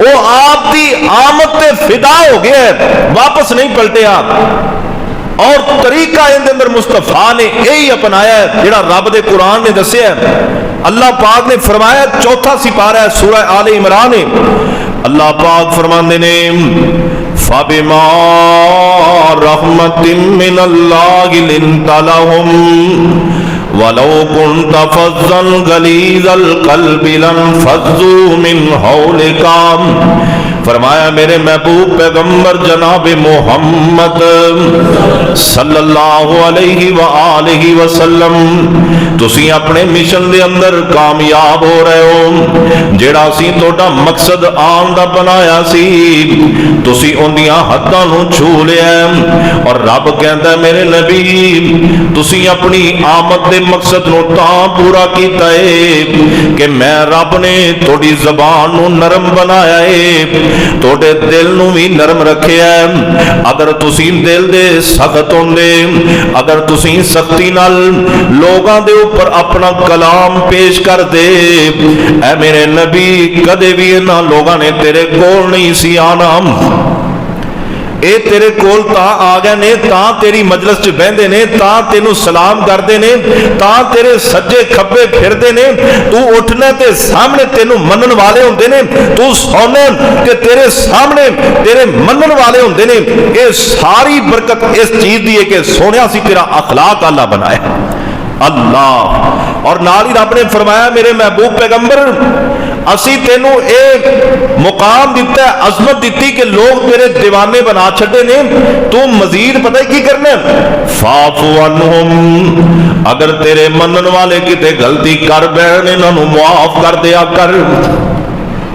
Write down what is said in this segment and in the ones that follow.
وہ آپ دی آمد تے فدا ہو گیا ہے، واپس نہیں پلٹے آپ. اور طریقہ اندر مصطفیٰ نے یہی اپنایا ہے جڑا رب دے قرآن نے دسیا ہے. اللہ پاک نے فرمایا، چوتھا سپارہ ہے سورہ آل عمران ہے، اللہ پاک فرماندے نے فَبِمَا رَحْمَةٍ مِّنَ اللَّهِ لِنْتَ لَهُمْ وَلَوْ كُنْتَ فَظًّا غَلِيظَ الْقَلْبِ لَانفَضُّوا مِنْ حَوْلِكَ. فرمایا میرے محبوب پیغمبر جناب محمد صلی اللہ علیہ وآلہ وسلم، تسی اپنے مشن دے اندر کامیاب ہو رہے ہو. جیڑا سی توڑا مقصد آن دا بنایا سی تسی اندیاں حداں نو چھو لیا. اور رب کہندا ہے میرے نبی تسی اپنی آمد دے مقصد نو تاں پورا کیتا ہے کہ میں رب نے توڑی زبان نو نرم بنایا ہے، توڑے دل نو بھی نرم رکھے ہیں. اگر تسی دل دے سخت ہوندے، اگر تسی سختی نال لوگاں دے اوپر اپنا کلام پیش کر دے، اے میرے نبی کدے بھی انہاں لوگاں نے تیرے کول نہیں سی آنا. اے تیرے کول تا آ گئے نے، تا تیری مجلس چ بہندے نے، تا تینوں سلام کردے نے، تا تیرے سجے کھبے پھردے نے. تو اٹھنے تے سامنے تینوں منن والے ہوندے نے، تو سونے تے تیرے سامنے تیرے منن والے ہوندے نے. اے ساری برکت اس چیز دی ہے کہ سونیا سی تیرا اخلاق اللہ بنایا اللہ. اور نال ہی رب نے فرمایا میرے محبوب پیغمبر اسی تینوں ایک مقام دیتا ہے، عظمت دیتی کہ لوگ تیرے دیوانے بنا چھڑے نے. تو مزید پتہ کی کرنا فاعف عنہم، اگر تیرے منن والے کتے غلطی کر بیٹھے انہاں نوں معاف کر دیا کر.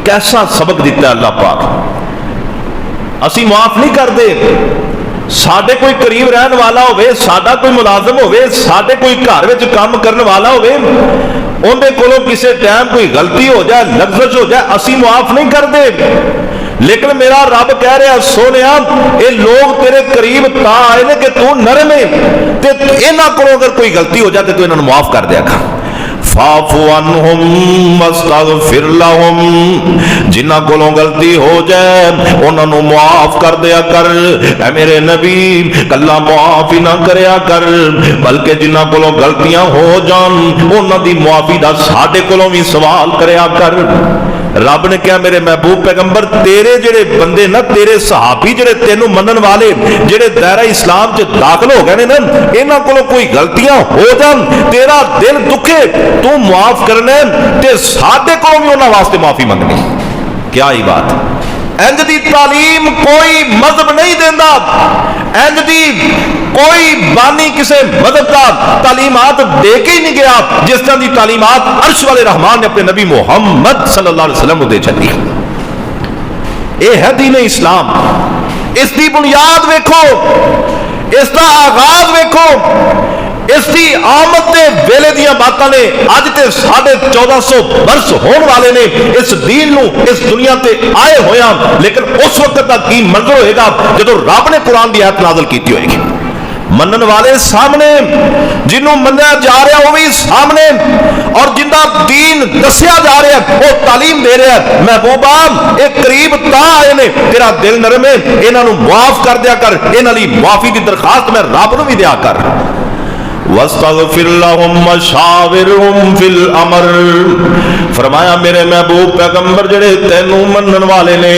کیسا سبق دیتا ہے اللہ پاک. اسی معاف نہیں کر دے. ساڈے کوئی قریب رہن والا ہوئے، ساڈا کوئی ملازم ہوئے، ساڈے کوئی گھر وچ کام کرنے والا ہوئے، اندے کولوں کسے ٹائم کوئی غلطی ہو جائے، لغزش ہو جائے، اسی معاف نہیں کر دے. لیکن میرا رب کہہ رہا سونیا اے لوگ تیرے قریب تا آئے نے کہ تو نرم ہے، تے انہاں کولوں اگر کوئی غلطی ہو جائے تو انہاں نوں معاف کر دیا کر. فاعف عنہم واستغفر لہم، جنہاں کولوں غلطی ہو جائے انہاں نوں معاف کر دیا کر. اے میرے نبی کلا معاف ہی نہ کریا کر بلکہ جنہاں کولوں غلطیاں ہو جان انہاں دی معافی دا ساڈے کولوں بھی سوال کریا کر. رب نے کہا میرے محبوب پیغمبر تیرے جڑے بندے نا، تیرے صحابی جڑے تینوں منن والے جڑے دائرہ اسلام چ داخل ہو گئے نا، انہاں کولوں کوئی غلطیاں ہو جان تیرا دل دکھے تو معاف کرنا تے ساڈے کولوں بھی انہاں واسطے معافی منگنی. کیا ہی بات. انج دی تعلیم کوئی مذہب نہیں دیندا، انج دی کوئی بانی کسے مذہب کا تعلیمات دے کے ہی نہیں گیا جس طرح دی تعلیمات عرش والے رحمان نے اپنے نبی محمد صلی اللہ علیہ وسلم کو دے چھڈی. اے ہے دین اسلام. اس دی بنیاد ویکھو، اس دا آغاز ویکھو، اس دی آمد دے ویلے دیاں باتاں نے اج تے 1450 برس ہون والے نے اس دین نو اس دنیا تے آئے ہویا. لیکن اس وقت دا کی منظر ہوئے گا جدو رب نے قرآن دی آیت نازل کیتی ہوئے گی. منن والے سامنے، جنہوں منیا جا رہا وہ بھی سامنے، اور جنہ دین دسیا جا رہا ہے وہ تعلیم دے رہا ہے. محبوبہ ایک قریب تا آئے نے تیرا دل نرم ہے، انہاں نوں معاف کر دیا کر، انہاں لئی معافی دی درخواست میں رب نو بھی دیا کر. واستغفر لهم وشاورهم في الامر، فرمایا میرے محبوب پیغمبر جڑے تینوں منن والے نے،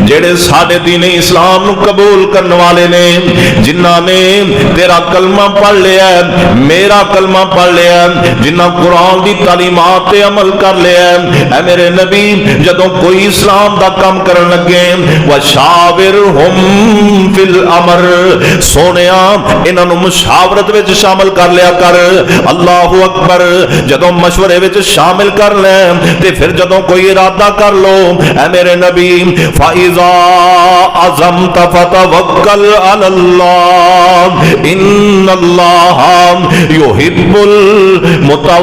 جڑے ساڈے دین اسلام نو قبول کرنے والے نے، جنہاں نے تیرا کلمہ پڑھ لیا ہے، میرا کلمہ پڑھ لیا ہے، جنہاں قرآن دی تعلیمات تے عمل کر لیا ہے، اے میرے نبی جدوں کوئی اسلام دا کام کرن لگے وشاورهم في الامر، سونیا انہاں نوں مشاورت وچ شامل کر لیا کر. اللہ اکبر. جدوں مشورے وچ شامل کر لے تے پھر جدوں کوئی ارادہ کر لو اے میرے نبی فاذا عزمت فتوکل علی اللہ ان اللہ یحب المتوکلین.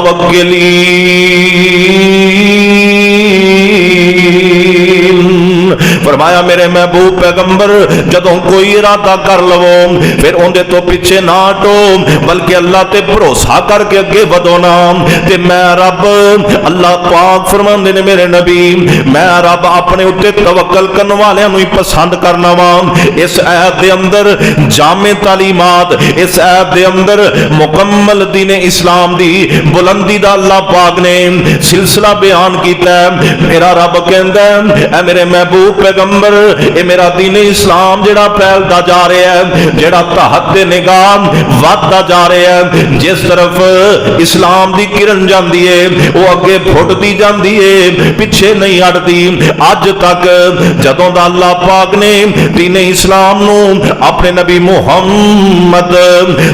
فرمایا میرے محبوب پیغمبر جدوں کوئی ارادہ کر لو پھر اندے تو پیچھے نہ ہٹو بلکہ اللہ تے بھروسہ کر کے اگے ودو نا تے میں رب اللہ پاک فرماندے نے میرے نبی میں رب اپنے اوتے توکل کرن والےاں نوں ہی پسند کرنا وا اس آیت دے اندر جامع تعلیمات اس آیت دے اندر مکمل دین اسلام دی بلندی دا اللہ پاک نے سلسلہ بیان کیتا ہے میرا رب کہندا ہے اے میرے محبوب پیغمبر اے میرا دین اسلام جڑا پھیلدا جا رہا ہے جڑا تحت نگاہ واددا جا رہا ہے جس طرف اسلام دی کرن جاندی ہے وہ اگے پھٹدی جاندی ہے پیچھے نہیں ہٹدی اج تک جدوں دا اللہ پاک نے دین اسلام نو اپنے نبی محمد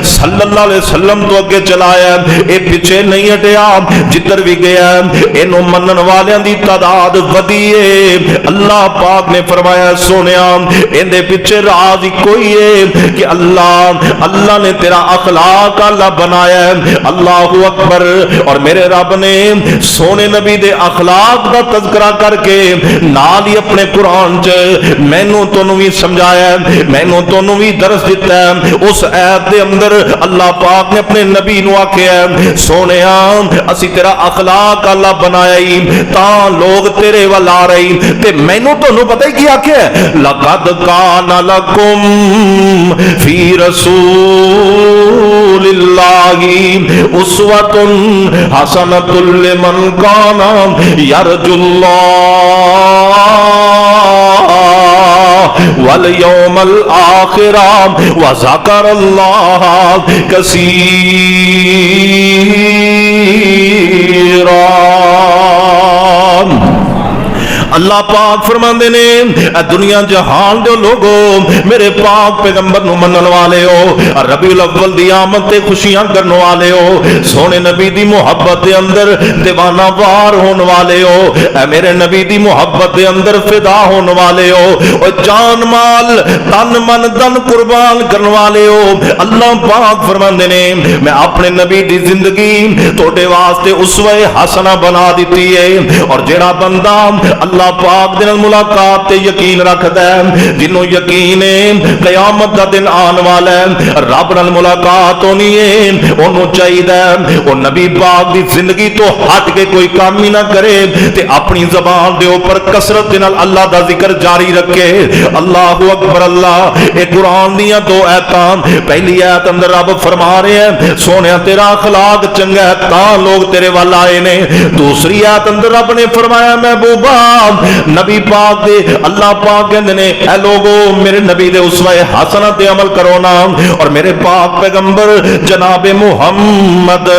صلی اللہ علیہ وسلم تو اگے چلایا اے پیچھے نہیں ہٹیا جدھر بھی گیا اینو منن والیاں دی تعداد ودی ہے اللہ پاک نے فرمایا سونیا ایندے پیچھے راز کوئی ہے کہ اللہ نے تیرا اخلاق اللہ بنایا ہے اللہ اکبر اور میرے رب نے سونے نبی دے اخلاق دا تذکرہ کر کے نال ہی اپنے قرآن چ مینوں تانوں بھی سمجھایا ہے مینوں تانوں بھی درس دیتا ہے اس آیت دے اندر اللہ پاک نے اپنے نبی نو آکھیا ہے سونیا اسی تیرا اخلاق اللہ بنایا ہی تاں لوگ تیرے ول آ رہی تے مینوں تانوں پتہ ہی کی آکھیا ہے لقد کان لکم فی رسول اللہ اسوۃ حسنۃ لمن کان یرجو اللہ والیوم الآخر وذکر اللہ کثیرا اللہ پاک فرماندے نے اے دنیا جہان دے لوگو میرے پاک پیغمبر نو منن والے ہو ربیع الاول دی آمد تے خوشیاں کرن والے ہو سونے نبی دی محبت دے اندر دیوانہ وار ہون والے ہو اے میرے نبی دی محبت دے اندر فدا ہون والے ہو او جان مال تن من دن قربان کرن والے ہو اللہ پاک فرماندے نے میں اپنے نبی دی زندگی توڑے واسطے اسوہ حسنہ بنا دیتی ہے اور جیڑا بندہ اللہ پاک دن ملاقات تے یقین رکھدا ہے جنوں یقین ہے قیامت دا دن آن والا ہے رب نال ملاقات ہونی ہے اونوں چاہیدا ہے او نبی پاک دی زندگی تو ہٹ کے کوئی کام ہی نہ کرے تے اپنی زبان دے اوپر کثرت نال اللہ دا ذکر جاری رکھے اللہ اکبر اللہ اے قرآن دیاں دو آیتاں پہلی آیت اندر رب فرما رہے ہیں سونیا تیرا اخلاق چنگا ہے تاں لوگ تیرے ول آئے نے دوسری آیت اندر رب نے فرمایا محبوبا نبی پاک دے اللہ پاک کہندے نے اے لوگو میرے نبی دے اسوہ حسنہ تے عمل کرو نا اور میرے پاک پیغمبر جناب محمد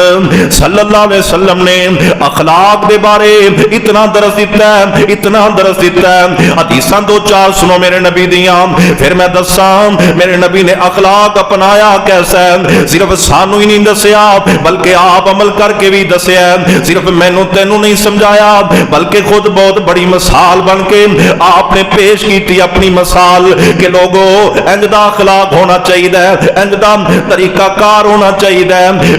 صلی اللہ علیہ وسلم نے اخلاق دے بارے اتنا درس دیتا ہے اتنا درس دیتا ہے حدیثاں دو چار سنو میرے نبی دیاں پھر میں دساں میرے نبی نے اخلاق اپنایا کیسا ہے صرف سانو ہی نہیں دسیا بلکہ آپ عمل کر کے بھی دسیا صرف مینوں تینوں نہیں سمجھایا بلکہ خود بہت بڑی مثال بن کے آپ نے پیش کی تھی اپنی مثال کہ لوگوں انجدہ اخلاق ہونا چاہیے انجدہ طریقہ کار ہونا چاہیے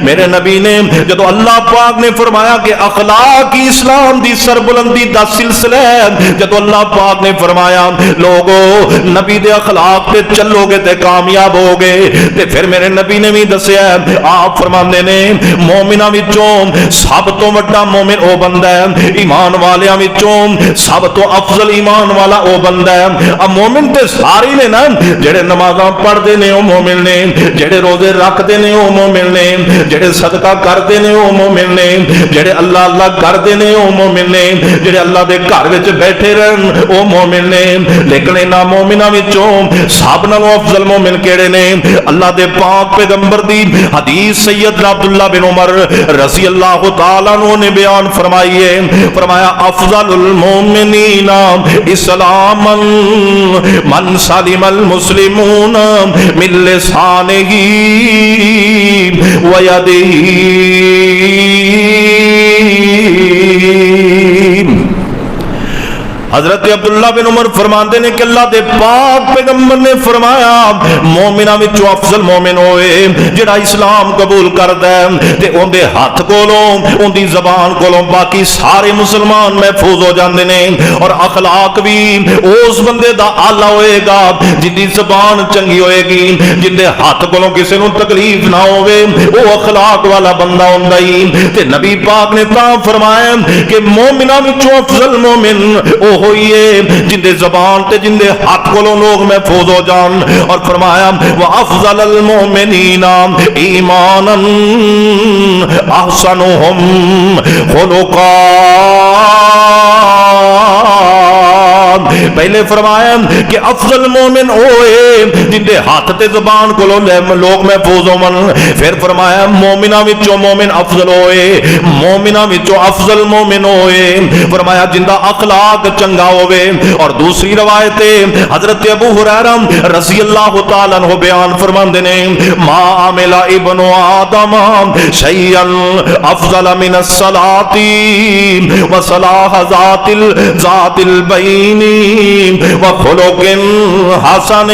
میرے نبی نے جدو اللہ پاک نے فرمایا کہ اخلاق اسلام دی سربلندی دا سلسلہ ہے جدو اللہ پاک نے فرمایا لوگوں نبی دے اخلاق تے چلو گے تے کامیاب ہو گے تے پھر میرے نبی نے بھی دسیا آپ فرماندے نے مومناں وچوں سب تو بڑا مومن او بندہ ہے ایمان والیاں وچوں سب تو افضل ایمان والا او بندہ ہے اب مومن تے ساری نے نا جڑے نمازاں پڑھدے نے او مومن نے جڑے روزے رکھدے نے او مومن نے جڑے صدقہ کردے نے او مومن نے جڑے اللہ اللہ کردے نے او مومن نے جڑے اللہ دے گھر وچ بیٹھے رہن او مومن نے لیکن انہاں مومناں وچوں سب نالوں افضل مومن کیڑے نے اللہ دے پاک پیغمبر دی حدیث سیدنا عبداللہ بن عمر رضی اللہ تعالیٰ عنہ نے بیان فرمائی ہے فرمایا افضل المؤمنین اسلاما من سلم المسلمون من لسانه ويده حضرت عبداللہ بن عمر فرماندے نے کہ اللہ دے پاک پیغمبر نے فرمایا مومناں وچوں افضل مومن ہوئے جڑا اسلام قبول کردا ہے تے اون دے ہاتھ کولوں اون دی زبان کولوں باقی سارے مسلمان محفوظ ہو جاندے نے، اور اخلاق بھی اس بندے دا اعلی ہوئے گا جن دی زبان چنگی ہوئے گی، جن دے ہاتھ کولوں کسے نوں تکلیف نہ ہوے، او اخلاق والا بندہ ہوندا ہی۔ تے نبی پاک نے تا فرمایا کہ مومناں وچوں افضل مومن او ہوئیے جن دے زبان تے جن دے ہاتھ کولوں لوگ محفوظ ہو جان، اور فرمایا وَأَفْضَلَ الْمُؤْمِنِينَ ایمانا احسنهم خلقا۔ پہلے فرمایا کہ افضل مومن ہوئے جن دے ہاتھ تے زبان کو لوگ محفوظ ہون، پھر فرمایا مومناں وچوں مومن افضل ہوئے، مومناں وچوں افضل مومن ہوئے فرمایا جن دا اخلاق چنگا ہوئے۔ اور دوسری روایت حضرت ابو ہریرہ رضی اللہ تعالیٰ عنہ بیان فرماندے نے ما عمل ابن آدم شیئا افضل من الصلاۃ وصلاح ذات البین وخلق حسن۔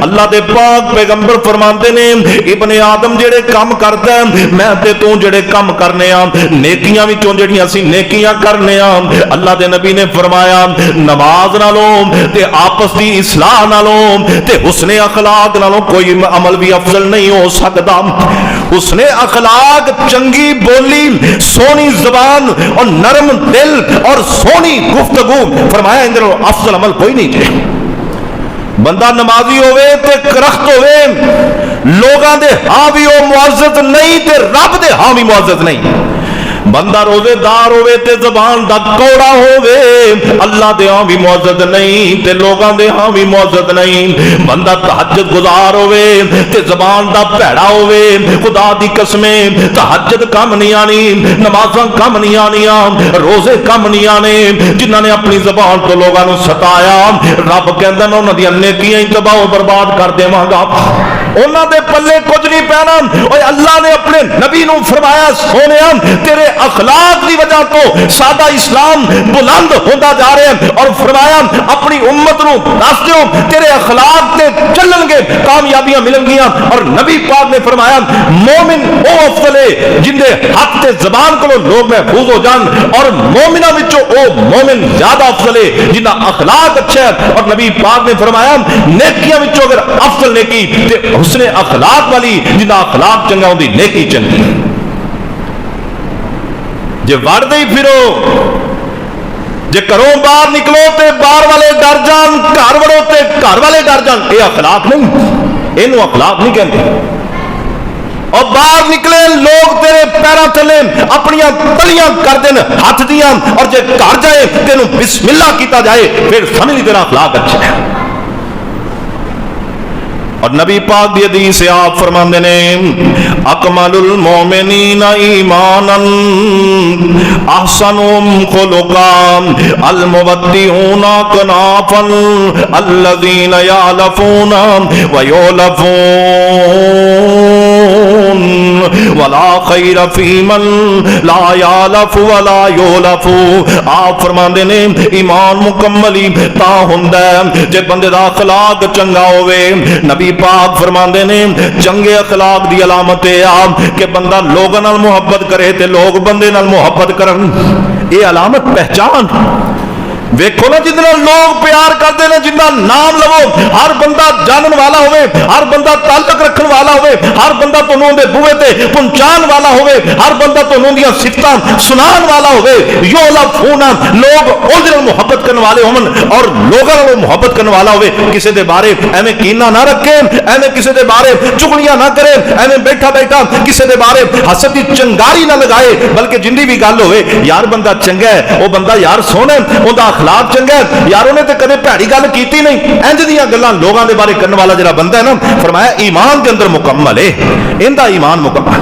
اللہ دے پاک پیغمبر فرماندے نے ابن آدم جڑے کام کردا ہے میں تے تو جڑے کام کرنے آ نیکیاں وچوں جڑیاں اسی نیکیاں کرنے آ، اللہ دے نبی نے فرمایا نماز نالوں تے آپس دی اصلاح نالوں تے حسن اخلاق نالوں کوئی عمل بھی افضل نہیں ہو سکتا۔ حسن اخلاق چنگی بولی، سونی زبان اور نرم دل اور سونی گفتگو، فرمایا اندر افضل عمل کوئی نہیں جے۔ بندہ نمازی ہوئے تے کرخت ہوئے لوگاں دے ہاں بھی وہ معزز نہیں تے رب دے ہاں بھی معزز نہیں۔ بندہ روزے دار ہوئے تے زبان دا کوڑا ہوئے اللہ دے ہاں بھی معزز نہیں تے لوگاں دے ہاں بھی معزز نہیں۔ بندہ تہجد گزار ہوئے تے زبان دا پیڑا ہوئے خدا دی قسمیں تہجد کم نہیں آنی، نمازاں کم نہیں آنیاں، روزے کم نہیں آنے جنہاں نے اپنی زبان تو لوگاں نو ستایا رب کہندا نا انہاں دی نیکیاں ہی تباہ و برباد کر دیواں گا، انہاں دے پلے کچھ نہیں پینا۔ اوے اللہ نے اپنے نبی نو فرمایا سونیا تیرے اخلاق دی وجہ تو سادہ اسلام بلند ہوتا جا رہے ہیں، اور فرمایا اپنی امت نو دس دیو تیرے اخلاق تے چلن گے کامیابیاں ملن گیاں۔ اور نبی پاک نے فرمایا مومن او افضل ہے جن دے حق تے زبان کو لوگ محفوظ ہو جان، اور مومنہ وچوں او مومن زیادہ افضل ہے جن دا اخلاق اچھا ہے۔ اور نبی پاک نے فرمایا نیکیاں وچوں اگر افضل نیکی تے حسن اخلاق والی جن دا اخلاق چنگا ہوندی نیکی چنگی۔ جے وڑدے ہی پھرو جے گھروں باہر نکلو تے باہر والے ڈر جان، گھر وڑو تے گھر والے ڈر جان، یہ اخلاق نہیں، اینو اخلاق نہیں کہندے۔ اور باہر نکلے لوگ تیرے پیراں تھلے اپنیاں تلیاں کر دین ہاتھ دیاں، اور جے گھر جائے تینوں بسم اللہ کیتا جائے پھر سمجھ تیرا اخلاق اچھا ہے۔ اور نبی پاک دی حدیث سے آپ فرماندے نے اکمل المومنین ایمانا احسنهم خلقا المودعون کنافا الذین یعلفون ویولفون ولا خیر فی من لا یعلف ولا یولف۔ آپ فرماندے نے ایمان مکملی تا ہوندا ہے جے بندے دا اخلاق چنگا ہوئے۔ نبی پاک فرماندے نے چنگے اخلاق دی علامت ہے کہ بندہ لوگاں نال محبت کرے تے لوگ بندے نال محبت کرن، یہ علامت پہچان۔ ویکھو نا جن لوگ پیار کرتے ہیں جن کا نام لو ہر بندہ جانن والا ہوئے، ہر بندہ تعلق رکھن والا ہوئے، ہر بندہ تنوں دے بوئے تے پہنچان والا ہوئے، ہر بندہ تنوں دیاں صفتاں سنان والا ہوئے۔ یولفون لوگ اون دے محبت کرن والے ہون اور لوگاں نال محبت کرن والا ہوئے، کسے دے بارے ایویں کینہ نہ رکھے، ایویں کسے دے بارے چغلیاں نہ کرے، ایویں بیٹھا بیٹھا کسے دے بارے حسد دی چنگاری نہ لگائے، بلکہ جندی بھی گل ہوئے یار بندہ چنگا ہے، او بندہ یار سونا ہے، اوندا اخلاق چنگا ہے، یار انہیں تے کدے بھڑی گل کیتی نہیں، انج دیاں گلاں لوگاں دے بارے کرن والا جڑا بندہ ہے نا، فرمایا ایمان دے اندر مکمل ہے، ایندا ایمان مکمل۔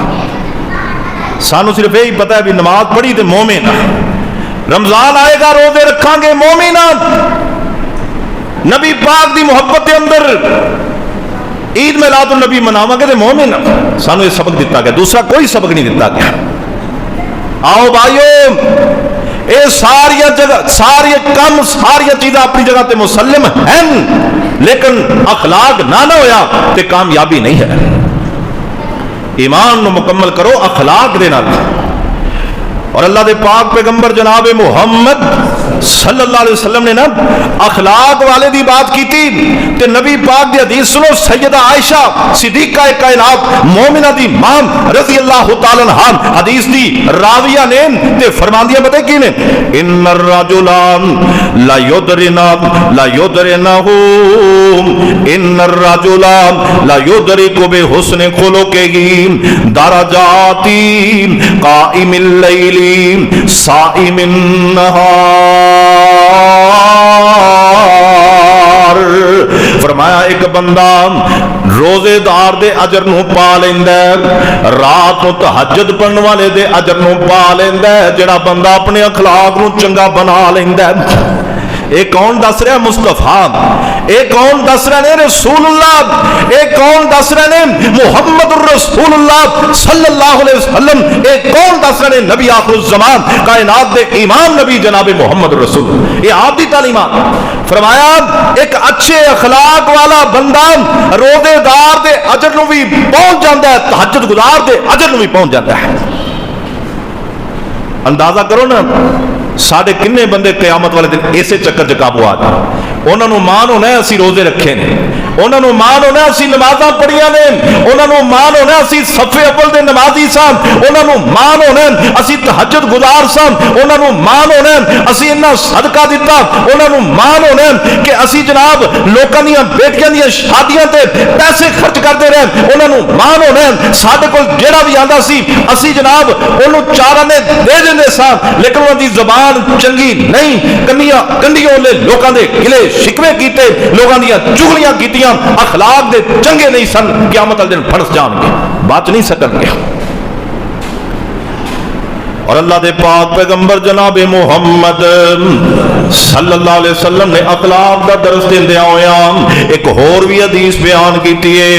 سانو صرف یہی پتہ ہے بھی نماز پڑھی تے مومن، رمضان آئے گا روزے رکھاں گے مومن، نبی پاک دی محبت دے اندر عید میلاد النبی مناواں گے تے مومن۔ سانو یہ سبق دتا گیا، دوسرا کوئی سبق نہیں دتا گیا۔ آؤ بھائیو یہ ساری جگہ ساری کم ساری چیزاں اپنی جگہ تے مسلم ہیں، لیکن اخلاق نہ ہویا تے کامیابی نہیں ہے۔ ایمان نو مکمل کرو اخلاق دے نال۔ اور اللہ دے پاک پیغمبر جناب محمد صلی اللہ علیہ وسلم نے نا اخلاق والے دی بات کی تھی تے نبی پاک دی حدیث سنو، سیدہ عائشہ صدیقہ کائنات مومنہ دی ماں رضی اللہ تعالی عنہا حدیث دی راویہ نے تے فرماندیاں پتہ کی نے، ان الرجل لا یدرنا لا یدرنہ ان الرجل لا یدرک بحسن خلقہ درجات قائم اللیل صائم النہار۔ فرمایا ایک بندہ روزے دار دے اجر نو پا لیندا ہے، رات نو تہجد پڑھن والے دے اجر نو پا لیندا ہے، جڑا بندہ اپنے اخلاق نو چنگا بنا لیندا ہے۔ اے کون دس رہا؟ مصطفیٰ۔ اے کون دس رہے نے؟ رسول اللہ۔ اے کون دس رہے نے؟ محمد الرسول اللہ صلی اللہ علیہ وسلم۔ اے کون دس رہے نے؟ نبی آخر الزمان کائنات دے امام نبی جناب محمد الرسول۔ یہ آپ دی تعلیمات۔ فرمایا ایک اچھے اخلاق والا بندہ روزے دار دے اجر نو بھی پہنچ جاتا ہے، تہجد گزار دے اجر نو بھی پہنچ جاتا ہے۔ اندازہ کرو نا ساڑھے کنے بندے قیامت والے دن ایسے چکر چکابو آ جائیں، انہوں نے مان ہونا ہے اسی روزے رکھے نے، انہوں نے مان ہونا ہے اسی نمازاں پڑھیاں نے، انہوں نے مان ہونا ہے اسی صفے اول دے نمازی سان، انہوں نے مان ہونا ہے اسی تہجد گزار سان، انہوں نے مان ہونا ہے اسی انہاں صدقہ دیتا، انہوں نے مان ہونا ہے کہ اسی جناب لوکاں دیاں بیٹیاں دیاں شادیاں تے پیسے خرچ کرتے رہے، انہوں نے مان ہونا ہے ساڈے کول جیڑا بھی آندا سی اسی جناب انہوں چاراں نے دے دیندے سان، لیکن انہاں دی زبان چنگی نہیں، کنڈیوں لے لوکاں دے گلے شکوے کیتے، لوگاں دیاں چغلیاں کیتیاں، اخلاق دے چنگے نہیں سن، قیامت والے دن پھنس جان گے، بچ نہیں سکن گے۔ اور اللہ دے پاک پیغمبر جناب محمد صلی اللہ علیہ وسلم نے اخلاق دا درس دیندے ہویا ایک اور بھی حدیث بیان کیتی ہے۔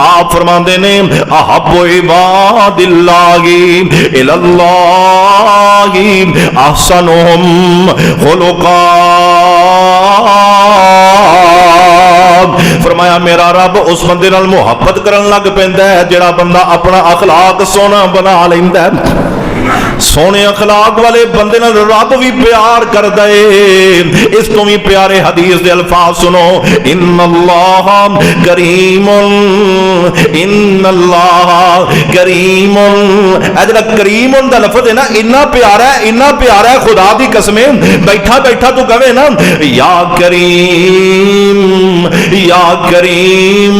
آپ فرماندے نے احب عباد اللہ الی اللہ احسنہم خلقا۔ فرمایا میرا رب اس بندے نال محبت کرن لگ پیندا ہے جڑا بندہ اپنا اخلاق سونا بنا لیندا ہے۔ سونے اخلاق والے بندے نال رب بھی پیار کردا ہے۔ اس تو بھی پیارے حدیث دے الفاظ سنو، ان اللہ کریم ان اللہ کریم۔ اجڑا کریم دا لفظ ہے نا اتنا پیارا ہے خدا دی قسم بیٹھا بیٹھا تو کہے نا یا کریم یا کریم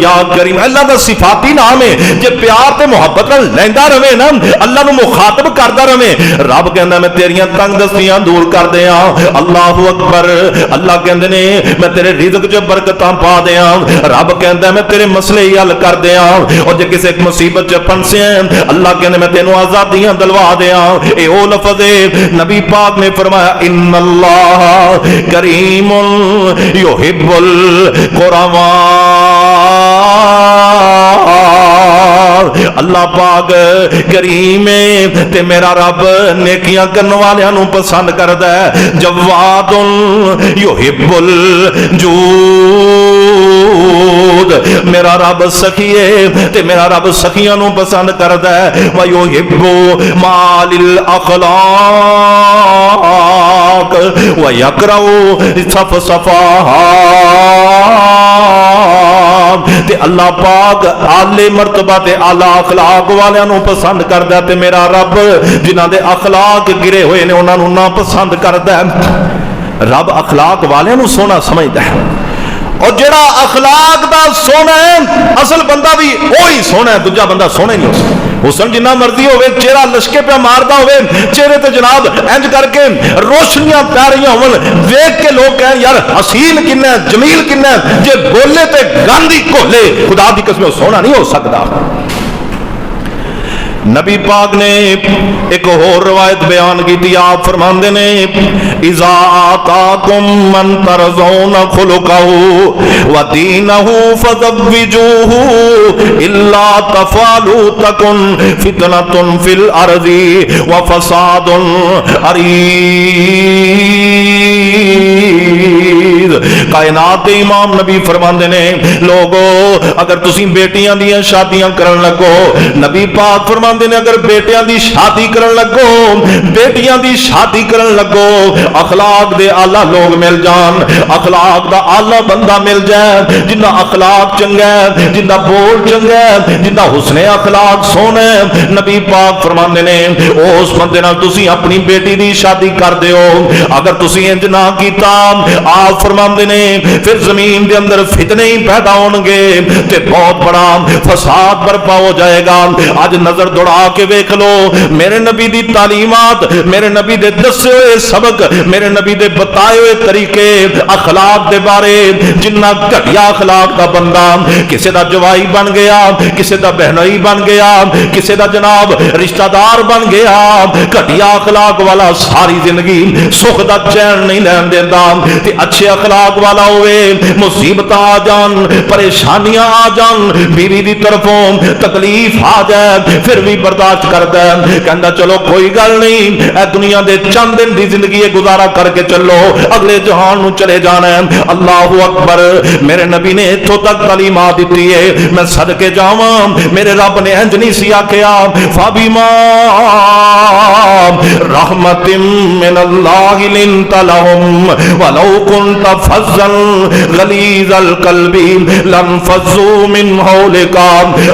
یا کریم، اللہ دا صفاتی نام ہے۔ جے پیار تے محبت نال لیندا رہے نا، اللہ نو مخاطب کردا رہے، رب کہندا میں تیریاں تنگ دستیاں دور کر دیاں۔ اللہ اکبر۔ اللہ کہندے نے میں تیرے رزق وچ برکتاں پا دیاں، رب کہندا میں تیرے مسئلے حل کر دیاں، اور جے کسے مصیبت وچ پھنسے اللہ کہندے میں تینوں آزادیاں دلوا دیاں۔ اے او لفظ ہے نبی پاک نے فرمایا ان اللہ کریم یحب القرآن۔ اللہ پاک کریم تے میرا رب نیکیاں کرن والیاں نو پسند کردا ہے۔ جواد یحب الجود، میرا رب سخی ہے تے میرا رب سخیاں نو پسند کردا ہے۔ ویحب مال الاخلاق ویکرہ صفصفاہات۔ تے اللہ پاک اعلی مرتبہ تے اعلی اخلاق والیاں نو پسند کردا ہے تے میرا رب جنہاں دے اخلاق گرے ہوئے نے انہاں نو نہ پسند کردا ہے۔ رب اخلاق والیاں نو سونا سمجھدا ہے، اور جڑا اخلاق دا سونا ہے اصل بندہ بھی وہی سونا ہے، دوجا بندہ سونا ہی نہیں ہو سکتا۔ حسن جنہ مرضی ہوئے، چہرہ لشکے پہ ماردا ہوئے، چہرے تے جناب انج کر کے روشنیاں پہ رہیاں ہون، دیکھ کے لوگ کہیں یار حسین کنا ہے جمیل کنا ہے، جے بولے تے گاندھی کھولے، خدا دی قسم سونا نہیں ہو سکتا۔ نبی پاک نے ایک اور روایت بیان کی تھی. آپ فرماندے نے اذا آتاکم من ترضون خلقہ ودینہ فزوجوہ الا تفعلوا تکن فتنۃ فی الارض وفساد عریض. کائنات دے امام نبی فرماندے نے لوگو اگر تسی بیٹیاں دیاں شادیاں کرن لگو, نبی پاک فرماندے نے اگر بیٹیاں دی شادی کرن لگو, بیٹیاں دی شادی کرن لگو, اخلاق دے اعلیٰ لوگ مل جان, اخلاق دا اعلیٰ بندہ مل جائے جنہ اخلاق چنگا ہے, جنہ بول چنگا ہے, جنہ حسن اخلاق سونا ہے. نبی پاک فرماندے نے اس بندے نال تسی اپنی بیٹی دی شادی کر دیو. اگر تسی انج نہ کیتا آپ فرماندے نے پھر زمین دے اندر فتنے ہی پیدا ہون گے تے بہت بڑا فساد برپا ہو جائے گا. آج نظر دوڑا کے ویکھ لو میرے نبی دی تعلیمات, میرے نبی دے دسے ہوئے سبق, میرے نبی دے بتائے ہوئے طریقے اخلاق دے بارے. جنہ گھٹیا اخلاق دا بندہ کسے دا جوائی بن گیا, کسے دا بہنوئی بن گیا, کسے دا جناب رشتہ دار بن گیا, گھٹیا اخلاق والا ساری زندگی سکھ دا چین نہیں لین دیندا. تے اچھے اخلاق والا ہوئے مصیبت آ جان, پریشانیاں آ جان, بیوی دی طرفوں تکلیف آ جائے پھر بھی برداشت کرتا ہے, کہندا چلو کوئی گل نہیں, اے دنیا دے چند دن دی زندگی گزارا کر کے چلو, اگلے جہان نو چلے جانا ہے. اللہ اکبر. میرے نبی نے اتھوں تک تعلیمات دیتی ہے, میں صدقے جاواں میرے رب نے انج نہیں سی آکھیا فبما رحمت من اللہ لنت لهم ولو كنت فظا غلیظ القلب لانفضوا من حولک.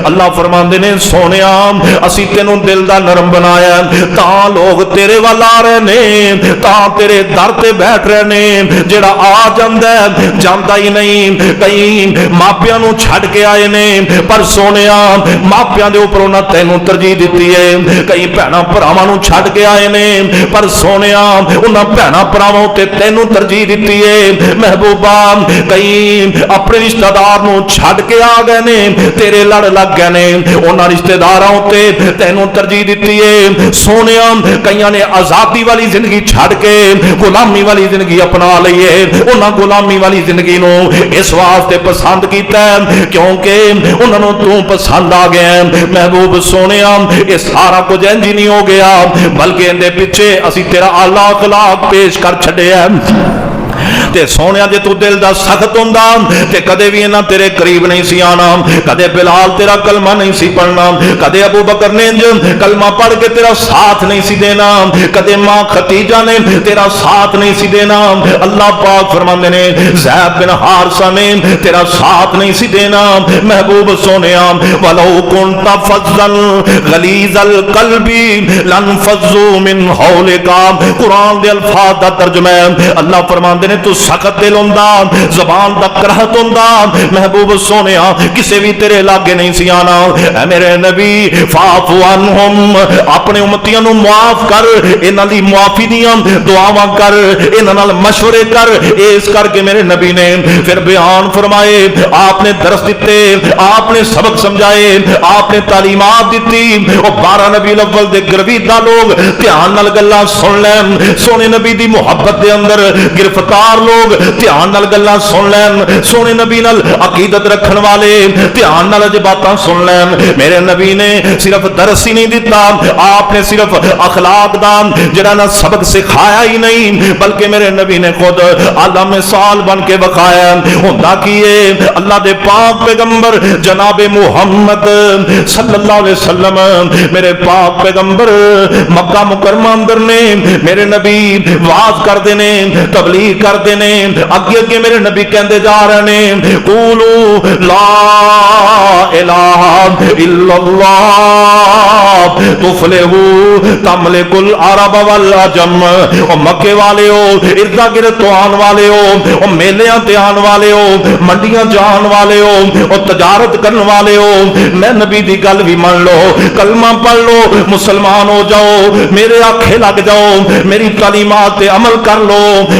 اللہ فرماندے نے سونیا اسی تینوں دل دا نرم بنایا تاں لوگ تیرے وال آ رہے نے, تاں تیرے در تے بیٹھ رہے نے. جڑا آ جاندا ہے جاندا ہی نہیں. کئی ماپیاں نو چھڈ کے آئے نے پر سونیا ماپیاں دے اوپر انہاں تینوں ترجیح دتی ہے. کئی بہناں بھراواں نو چھڈ کے آئے نے پر سونیا انہاں بہناں بھراواں تے تینوں ترجیح دتی ہے. محبوبہ کئی اپنے رشتہ دار نو چھڈ کے آ گئے نے, تیرے لڑ لگ گئے نے, انہاں رشتہ داراں تے تینوں ترجیح دتی ہے. سونیا کئیاں نے آزادی والی زندگی چھڈ کے غلامی والی زندگی اپنا لئی ہے. انہاں غلامی والی زندگی نو اس واسطے پسند کیتا ہے کیونکہ انہاں نو تو پسند آ گیا ہے. محبوب سونیا یہ سارا کچھ انج نہیں ہو گیا بلکہ اندے پیچھے اسی تیرا اعلی اخلاق پیش کر چھڈے ہیں. تے سونیا جے تو دل دا سخت ہوندا تے کدے بھی انہاں تیرے قریب نہیں سی آنا, کدے بلال تیرا کلمہ نہیں سی پڑھنا, کدے ابو بکر نے کلمہ پڑھ کے تیرا ساتھ نہیں سی دینا, کدے ماں ختیجہ نے تیرا ساتھ نہیں سی دینا. اللہ پاک فرماندے نے زید بن حارثہ نے تیرا ساتھ نہیں سی دینا. محبوب سونیا ولو كنت فظا غلیظ القلب لانفضوا من حولک. قرآن دے الفاظ دا ترجمہ ہے. اللہ فرماندے نے تو سخت دل ہوندا, زبان دا کرہت ہوندا, محبوب سونیا کسے بھی تیرے لاگے نہیں سی آنا. اے میرے نبی فاعف عنہم, اپنے امتیاں نو معاف کر, انہاں دی معافی دیاں دعاواں کر, انہاں نال مشورے کر. اس کر کے میرے نبی نے پھر بیان فرمائے, آپ نے درس دیتے, آپ نے سبق سمجھائے, آپ نے تعلیمات دیتی. او 12 نبی الاول دے گرویدہ لوگ دھیان نال گلاں سن لین, سونے نبی دی محبت دے اندر گرفتار لوگ دھیان نال گلاں سن لین, سونے نبی نال عقیدت رکھن والے دھیان نال باتاں سن لین. میرے نبی نے صرف درس ہی نہیں دیتا, آپ نے صرف اخلاق دا جڑا نا سبق سکھایا ہی نہیں بلکہ میرے نبی نے خود اعلی مثال بن کے بخایا. ہوندا کیے اللہ دے پاک پیغمبر جناب محمد صلی اللہ علیہ وسلم میرے پاک پیغمبر مکہ مکرمہ اندر نے میرے نبی واز کردے نے, تبلیغ کردے نے, اگے اگے میرے نبی کہندے جا رہے نے قولوا لا الہ الا اللہ تفلحوا تملک العرب والعجم. او مکے والے ہو, ارد گرد تو آن والے ہو, او میلیاں تے آن والے ہو, منڈیاں جان والے ہو, او تجارت کرن والے ہو, میں نبی دی گل بھی مان لو, کلمہ پڑھ لو, مسلمان ہو جاؤ, میرے آنکھیں لگ جاؤ, میری تعلیمات تے عمل کر لو.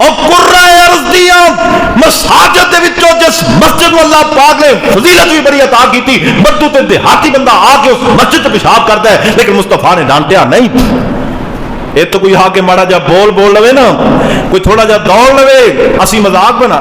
اور قرۂ ارض دیاں مساجد دے وچوں جس مسجد نو اللہ پاک نے فضیلت بھی بڑی عطا کی تھی، بدو تے دیہاتی بندہ آ کے اس مسجد تے پیشاب کرتا ہے، لیکن مصطفیٰ نے ڈانٹیا نہیں۔ یہ تو کوئی آ کے ماڑا جا بول لوے نا، کوئی تھوڑا جا دوڑ لوے، اسی مذاق بنا،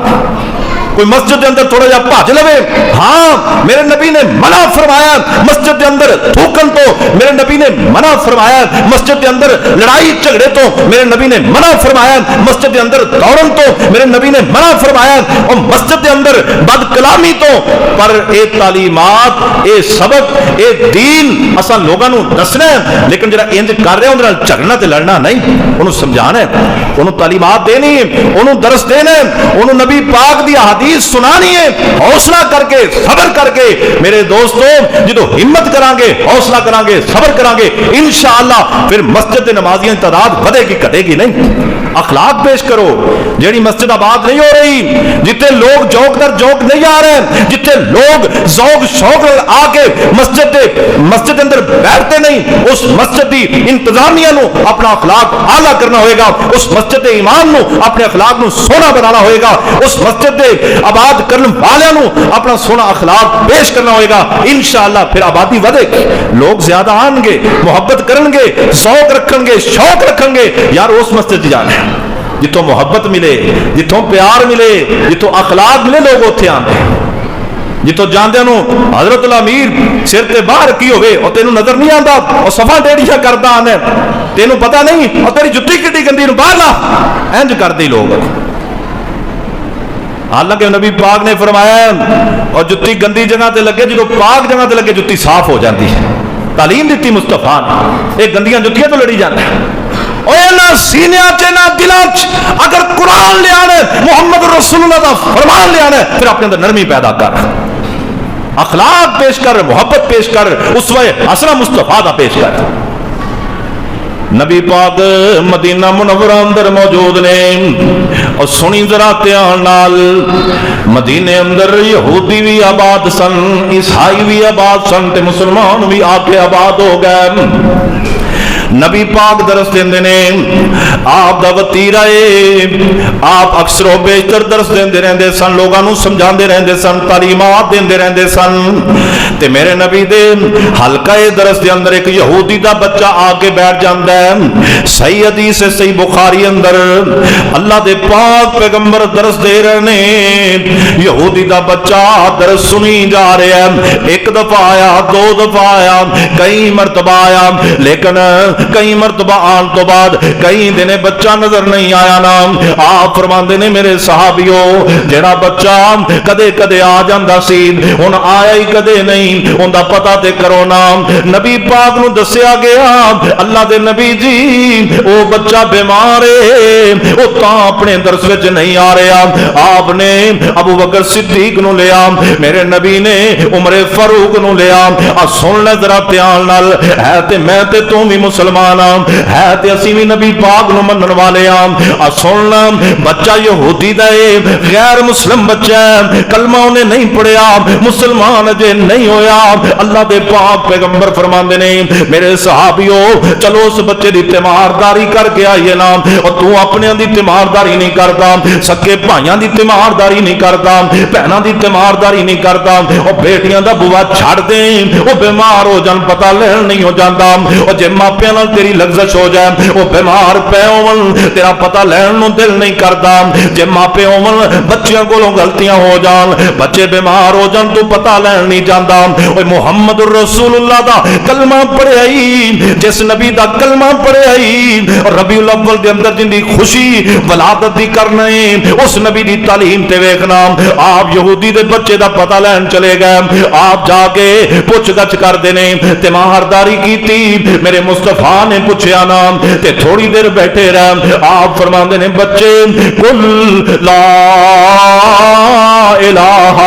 کوئی مسجد کے اندر تھوڑا جا بھج لوے، ہاں میرے نبی نے منع فرمایا مسجد کے اندر تھوکن تو، میرے نبی نے منع فرمایا مسجد کے اندر لڑائی جھگڑے تو، میرے نبی نے منع فرمایا مسجد کے اندر دوڑن تو، میرے نبی نے منع فرمایا اور مسجد کے اندر بد کلامی تو۔ پر اے تعلیمات، اے سبق، اے دین اساں لوگاں نو دسنا ہے، لیکن جڑا انج کر رہے اندر جھگڑنا تے لڑنا نہیں، انہوں سمجھانا ہے، انہوں تعلیمات دینی ہے، انہوں درس دینا ہے، انہوں نبی پاک دی حدیث سنانی ہے، حوصلہ کر کے صبر کر کے میرے دوستو جدو ہمت کران گے، حوصلہ کران گے، صبر کران گے، انشاءاللہ پھر مسجد نمازیاں تعداد بڑھے گی گھٹے گی نہیں۔ اخلاق پیش کرو، جیڑی مسجد آباد نہیں ہو رہی، جتنے لوگ جوک در جوک نہیں آ رہے، جتنے لوگ ذوق شوق آ کے مسجد اندر بیٹھتے نہیں، اس مسجد دی انتظامیہ نو اپنا اخلاق اعلیٰ کرنا ہوئے گا، اس مسجد امام نو اپنے اخلاق نو سونا بنانا ہوئے گا، اس مسجد دے آباد کرنے والوں نو اپنا سونا اخلاق پیش کرنا ہوئے گا، انشاءاللہ پھر آبادی ودے گی، لوگ زیادہ آن گے، محبت کرن گے، ذوق رکھن گے، شوق رکھن گے، یار اس مسجد جانا ہے جتوں محبت ملے، جتوں پیار ملے، جتوں اخلاق ملے، لوگ اتنے آتے ہیں۔ جتوں جاندے نو حضرت الامیر سر تے باہر کی ہوئے اور تینوں نظر نہیں آندا اور صفا ڈیڑیاں کردا آنے تینوں پتہ نہیں اور تیری جتی کٹی گندی نو باہر لا، انج کردے لوگ۔ حالانکہ نبی پاک نے فرمایا اور جتی گندی جگہ تے لگے، جدو پاک جگہ تے لگے جتی صاف ہو جاتی ہے۔ تعلیم دیتی مصطفیٰ نے، یہ گندیاں جتیاں تو لڑی جانے اور نہ سینیاں چ نہ دلاں چ، اگر قرآن لے آنے، محمد رسول اللہ دا فرمان لے آنے، پھر اپنے اندر نرمی پیدا کر، اخلاق پیش کر، محبت پیش کر، اسوہ حسنہ مصطفیٰ دا پیش کر۔ نبی پاک مدینہ منورہ اندر موجود نے اور سنی ذرا دھیان نال، مدینے اندر یہودی بھی آباد سن، عیسائی بھی آباد سن تے مسلمان بھی آ کے آباد ہو گئے۔ نبی پاک درس دیندے نے، آپ دا وتیرہ آپ اکثر و بیشتر درس دیندے رہندے سن، لوگاں نو سمجھاندے رہندے سن، تعلیمات دیندے رہندے سن، تے میرے نبی دے حلقہ درس دے اندر ایک یہودی دا بچہ آ کے بیٹھ جاندا ہے۔ صحیح حدیث ہے صحیح بخاری اندر، اللہ دے پاک پیغمبر درس دے رہے نے، یہودی دا بچہ درس سنی جا رہے ہیں، ایک دفعہ آیا، دو دفعہ آیا، کئی مرتبہ آیا، لیکن کئی مرتبہ آن تو بعد کئی دن بچہ نظر نہیں آیا نا۔ آپ فرماندے نے میرے صحابیو، جڑا بچہ کدے کدے آ جاندا سی ہن آیا ہی کدے نہیں، اوندا پتہ تے کرو نا۔ نبی پاک نو دسیا گیا اللہ دے نبی جی او بچہ بیمار ہے، او تاں اپنے درس وچ نہیں آ رہا۔ آپ نے ابو بکر صدیق نو لیا، میرے نبی نے عمر فاروق نو لیا، سن لے ذرا دھیان نال، ہے تے میں تے تو بھی مسلمان ہے تے اسی بھی نبی پاک نو منن والے ہاں، سن بچہ یہودی دا غیر مسلم بچہ ہے، کلمہ انہیں نہیں پڑھیا، مسلمان جے نہیں ہویا۔ اللہ دے پاک پیغمبر فرماندے نے میرے صحابیو چلو اس بچے دی تیمارداری کر کے آئیے نا، اور تو اپنے دی تیمارداری نہیں کرتا، سکے بھائیاں دی تیمارداری نہیں کرتا، بہناں دی تیمارداری نہیں کرتا، اور بیٹیاں دا بوا چھڑ دیں وہ بیمار ہو جان پتہ لین نہیں ہو جاندا، اور جے ماپیاں نال تیری لغزش ہو جائے وہ بیمار پے ہون تیرا پتہ لین نو دل نہیں کردا، جے ماپے ہون بچیاں کولوں غلطیاں ہو جان، بچے بیمار ہو جان تو پتہ لین نہیں جاندا۔ اوے محمد رسول اللہ دا کلمہ پڑھیا ہی، جس نبی دا کلمہ پڑھیا ہی، ربیع الاول دے اندر جن دی خوشی ولادت دی کرنا ہے، اس نبی دی تعلیم تے ویکھنا۔ آپ یہودی دے بچے دا پتہ لین چلے گئے، آپ جا کے پوچھ گچھ کردے نے، تیمارداری کیتی، میرے مصطفیٰ نے پوچھیا نا، تے تھوڑی دیر بیٹھے رہے، آپ فرماندے نے بچے قل لا الہ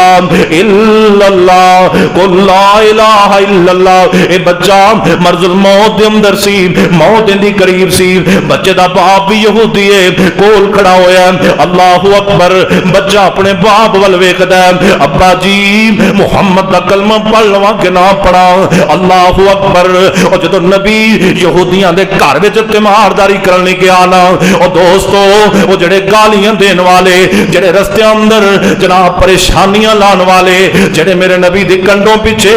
الا اللہ، قل لا الہ الا اللہ۔ اے بچہ مرض الموت دے اندر سی، موت دی قریب سی، بچے دا باپ بھی یہودی ہے، کول کھڑا ہویا، اللہ اکبر، بچہ اپنے باپ ول ویکھدا ہے، ابا جی محمد دا کلمہ پڑھ لواں کہ نہ پڑھاں، اللہ اکبر۔ اور جدوں نبی یہودیاں دے گھر وچ تیمارداری کرن لئی گیا نا او دوستو او جڑے گالیاں دین والے جڑے رستے اندر جناب پریشانیاں لان والے جڑے میرے نبی دی کنڈوں پیچھے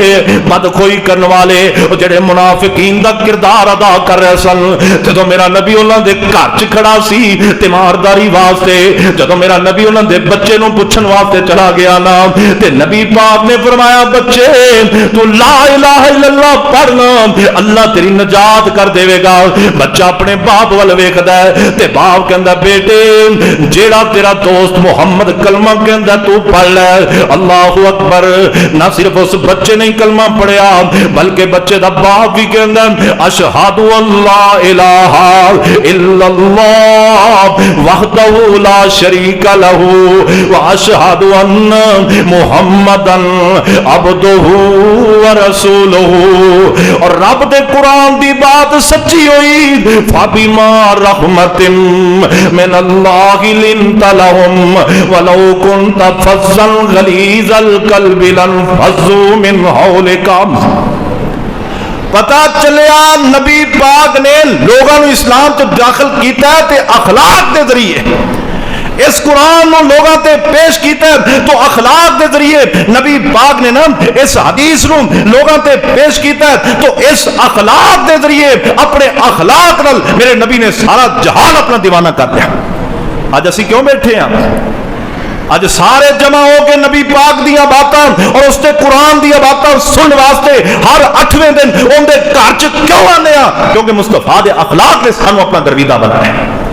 بدخوئی کرن والے او جڑے منافقین دا کردار ادا کر رہے سن جدوں میرا نبی انہاں دے گھر چ کھڑا سی تیمارداری واسطے جدوں میرا نبی انہاں دے بچے نوں پوچھن واسطے چلا گیا نا تے نبی پاک نے فرمایا بچے تو لا الہ الا اللہ پڑھنا اللہ تیری نجات کر دے گا بچہ اپنے باپ ول ویکھدا ہے تے باپ کہندا بیٹے جیڑا تیرا دوست محمد کلمہ کہندا تو پڑھ لے اللہ اکبر نہ صرف اس بچے نے کلمہ پڑھیا بلکہ بچے دا باپ بھی کہندا اشہد اللہ الہ الا اللہ وحدہ لا شریک لہ واشہد ان محمدا عبدہ ورسولہ اور رب دے قرآن دی بات سچی ہوئی فبما رحمت من اللہ لنت لہم ولو کنت فظا غلیظ القلب لانفضوا من حولک پتہ چلیا نبی پاک نے لوگوں اسلام تو داخل کیتا ہے تے اخلاق دے ذریعے اس قرآن نو لوگاں تے پیش کیتا ہے تو اخلاق دے ذریعے نبی پاک نے نا اس حدیث نو لوگاں تے پیش کیتا ہے تو اس اخلاق دے ذریعے اپنے اخلاق نال میرے نبی نے سارا جہان اپنا دیوانہ کر دیا اج اسی کیوں بیٹھے ہیں اج سارے جمع ہو کے نبی پاک دیا باتاں اور اس تے قرآن دیا باتاں سن واسطے ہر 8ویں دن ان دے گھر چ کیوں آنے ہیں کیونکہ مصطفیٰ دے اخلاق نے سانو اپنا گرویدہ بنایا ہے